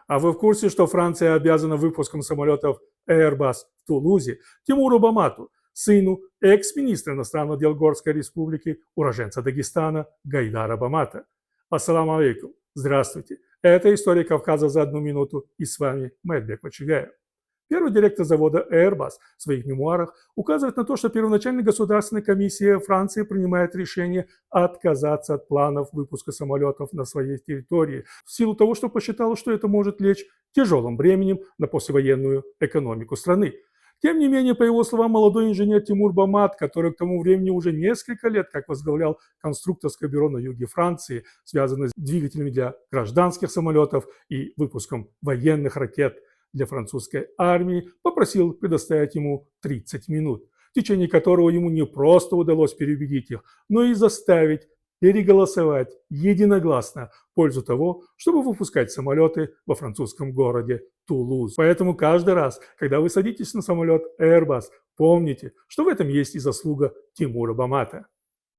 А вы в курсе, что Франция обязана выпуском самолетов Airbus в Тулузе Тимуру Бамату, сыну экс-министра иностранных дел Горской республики, уроженца Дагестана Гайдара Бамата? Ассаламу алейкум. Здравствуйте. Это «История Кавказа за 1 минуту» и с вами Мэтбек Мачигаев. Первый директор завода Airbus в своих мемуарах указывает на то, что первоначально Государственная комиссия Франции принимает решение отказаться от планов выпуска самолетов на своей территории в силу того, что посчитала, что это может лечь тяжелым бременем на послевоенную экономику страны. Тем не менее, по его словам, молодой инженер Тимур Бамат, который к тому времени уже несколько лет как возглавлял конструкторское бюро на юге Франции, связанное с двигателями для гражданских самолетов и выпуском военных ракет для французской армии, попросил предоставить ему 30 минут, в течение которого ему не просто удалось переубедить их, но и заставить переголосовать единогласно в пользу того, чтобы выпускать самолеты во французском городе Тулуз. Поэтому каждый раз, когда вы садитесь на самолет Airbus, помните, что в этом есть и заслуга Тимура Бамата.